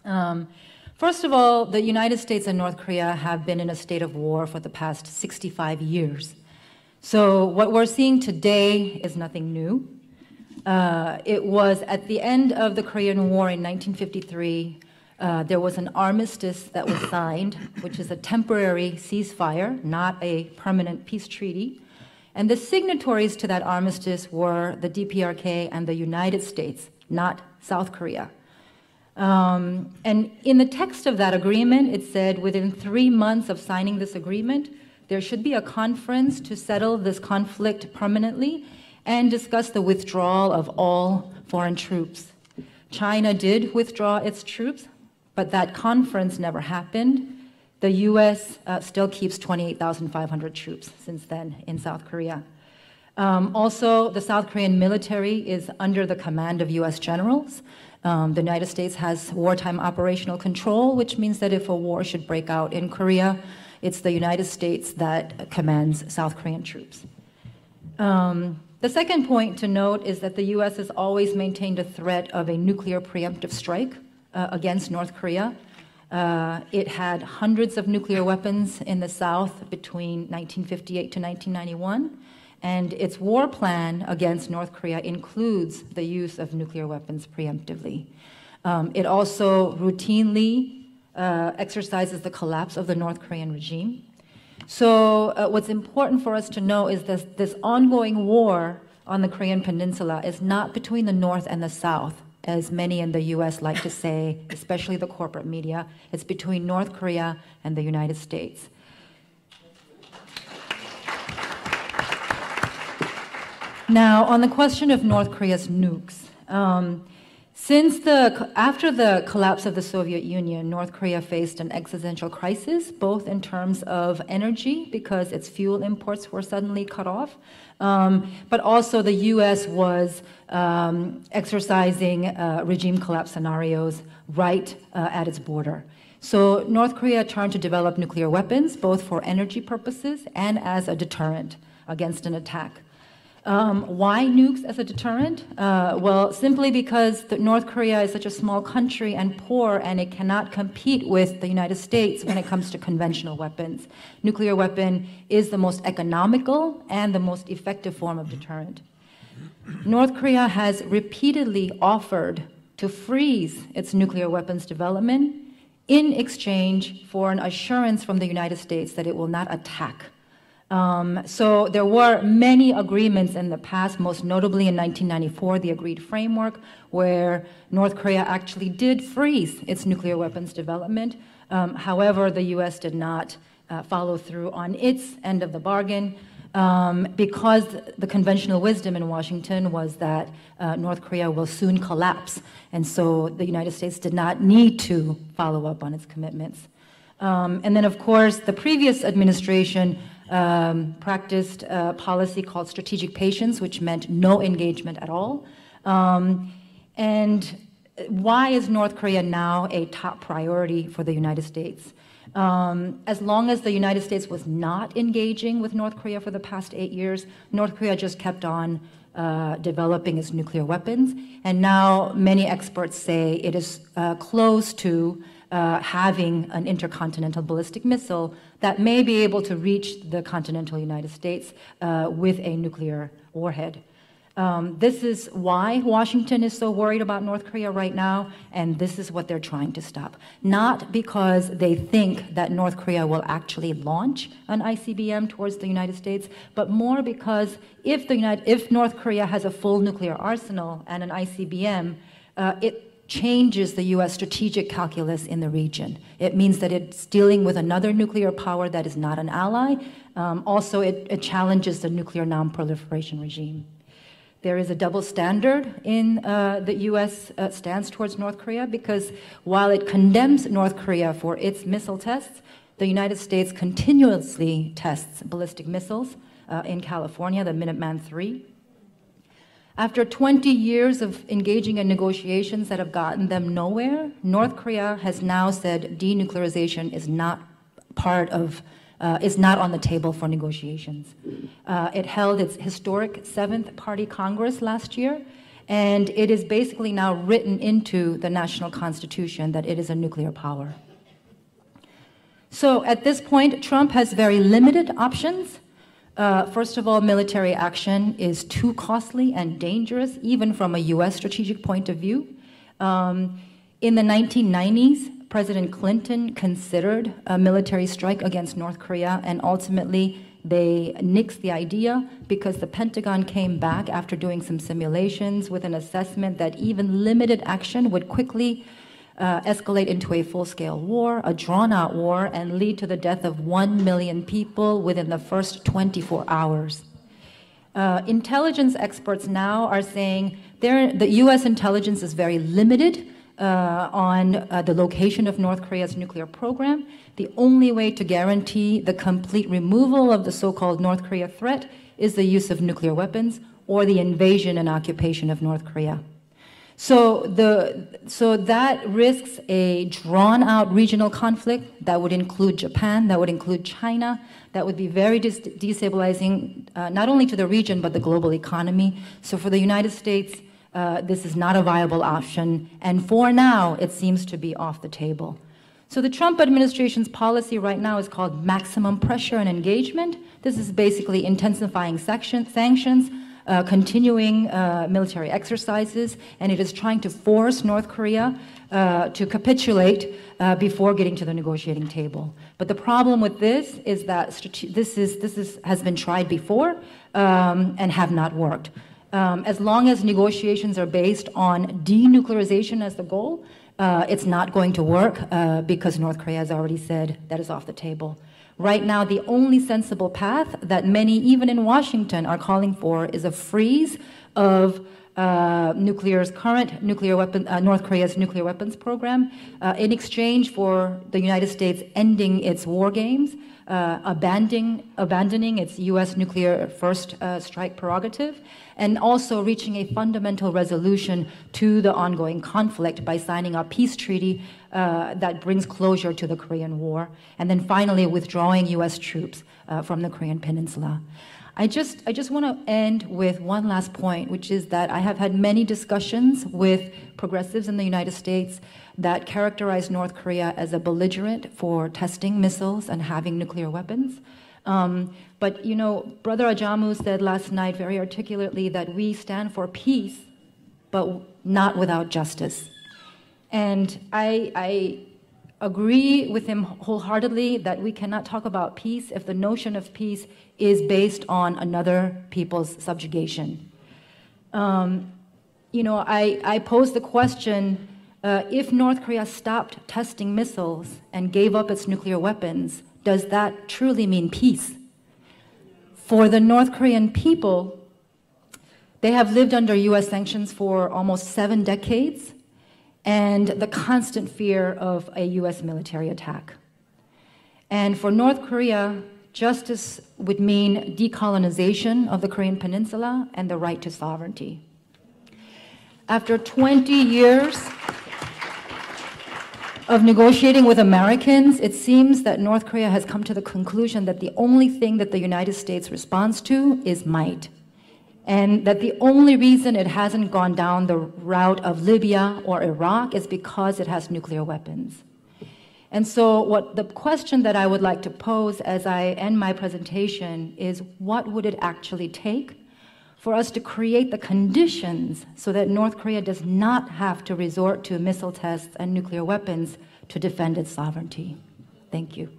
First of all, the United States and North Korea have been in a state of war for the past 65 years. So what we're seeing today is nothing new. It was at the end of the Korean War in 1953, there was an armistice that was signed, which is a temporary ceasefire, not a permanent peace treaty. And the signatories to that armistice were the DPRK and the United States, not South Korea. And in the text of that agreement, it said within 3 months of signing this agreement, there should be a conference to settle this conflict permanently and discuss the withdrawal of all foreign troops. China did withdraw its troops, but that conference never happened. The US still keeps 28,500 troops since then in South Korea. Also, the South Korean military is under the command of US generals. The United States has wartime operational control, which means that if a war should break out in Korea, it's the United States that commands South Korean troops. The second point to note is that the US has always maintained a threat of a nuclear preemptive strike against North Korea. It had hundreds of nuclear weapons in the South between 1958 to 1991. And its war plan against North Korea includes the use of nuclear weapons preemptively. It also routinely exercises the collapse of the North Korean regime. So what's important for us to know is that this ongoing war on the Korean Peninsula is not between the North and the South, as many in the US like to say, especially the corporate media. It's between North Korea and the United States. Now, on the question of North Korea's nukes, after the collapse of the Soviet Union, North Korea faced an existential crisis, both in terms of energy, because its fuel imports were suddenly cut off, but also the US was exercising regime collapse scenarios right at its border. So North Korea turned to develop nuclear weapons, both for energy purposes and as a deterrent against an attack. Why nukes as a deterrent? Well, simply because North Korea is such a small country and poor, and it cannot compete with the United States when it comes to conventional weapons. Nuclear weapon is the most economical and the most effective form of deterrent. North Korea has repeatedly offered to freeze its nuclear weapons development in exchange for an assurance from the United States that it will not attack. So there were many agreements in the past, most notably in 1994, the Agreed Framework, where North Korea actually did freeze its nuclear weapons development. However, the US did not follow through on its end of the bargain because the conventional wisdom in Washington was that North Korea will soon collapse. And so the United States did not need to follow up on its commitments. And then, of course, the previous administration practiced a policy called strategic patience, which meant no engagement at all. And why is North Korea now a top priority for the United States? As long as the United States was not engaging with North Korea for the past 8 years, North Korea just kept on developing its nuclear weapons. And now many experts say it is close to having an intercontinental ballistic missile that may be able to reach the continental United States with a nuclear warhead. This is why Washington is so worried about North Korea right now, and this is what they're trying to stop. Not because they think that North Korea will actually launch an ICBM towards the United States, but more because if North Korea has a full nuclear arsenal and an ICBM, it changes the US strategic calculus in the region. It means that it's dealing with another nuclear power that is not an ally. Also, it challenges the nuclear non-proliferation regime. There is a double standard in the US stance towards North Korea because while it condemns North Korea for its missile tests, the United States continuously tests ballistic missiles in California, the Minuteman III. After 20 years of engaging in negotiations that have gotten them nowhere, North Korea has now said denuclearization is not on the table for negotiations. It held its historic 7th Party Congress last year, And it is basically now written into the national constitution that it is a nuclear power. So at this point, Trump has very limited options. First of all, military action is too costly and dangerous, even from a US strategic point of view. In the 1990s, President Clinton considered a military strike against North Korea, and ultimately they nixed the idea because the Pentagon came back after doing some simulations with an assessment that even limited action would quickly escalate into a full-scale war, a drawn-out war, and lead to the death of 1 million people within the first 24 hours. Intelligence experts now are saying the US intelligence is very limited on the location of North Korea's nuclear program. The only way to guarantee the complete removal of the so-called North Korea threat is the use of nuclear weapons or the invasion and occupation of North Korea. So that risks a drawn-out regional conflict that would include Japan, that would include China, that would be very destabilizing not only to the region but the global economy. So for the United States, this is not a viable option, and for now, it seems to be off the table. So the Trump administration's policy right now is called maximum pressure and engagement. This is basically intensifying sanctions, continuing military exercises, and it is trying to force North Korea to capitulate before getting to the negotiating table. But the problem with this is that this has been tried before and have not worked. As long as negotiations are based on denuclearization as the goal, it's not going to work because North Korea has already said that is off the table. Right now, the only sensible path that many, even in Washington, are calling for is a freeze of North Korea's nuclear weapons program in exchange for the United States ending its war games, abandoning its U.S. nuclear first strike prerogative, and also reaching a fundamental resolution to the ongoing conflict by signing a peace treaty that brings closure to the Korean War, and then finally withdrawing U.S. troops from the Korean Peninsula. I just want to end with one last point, which is that I have had many discussions with progressives in the United States that characterize North Korea as a belligerent for testing missiles and having nuclear weapons. But, you know, Brother Ajamu said last night very articulately that we stand for peace, but not without justice. And I agree with him wholeheartedly that we cannot talk about peace if the notion of peace is based on another people's subjugation. You know, I pose the question, if North Korea stopped testing missiles and gave up its nuclear weapons, does that truly mean peace? For the North Korean people, they have lived under US sanctions for almost 7 decades, and the constant fear of a US military attack. And for North Korea, justice would mean decolonization of the Korean Peninsula and the right to sovereignty. After 20 years of negotiating with Americans, it seems that North Korea has come to the conclusion that the only thing that the United States responds to is might. And that the only reason it hasn't gone down the route of Libya or Iraq is because it has nuclear weapons. And so the question that I would like to pose as I end my presentation is, what would it actually take for us to create the conditions so that North Korea does not have to resort to missile tests and nuclear weapons to defend its sovereignty? Thank you.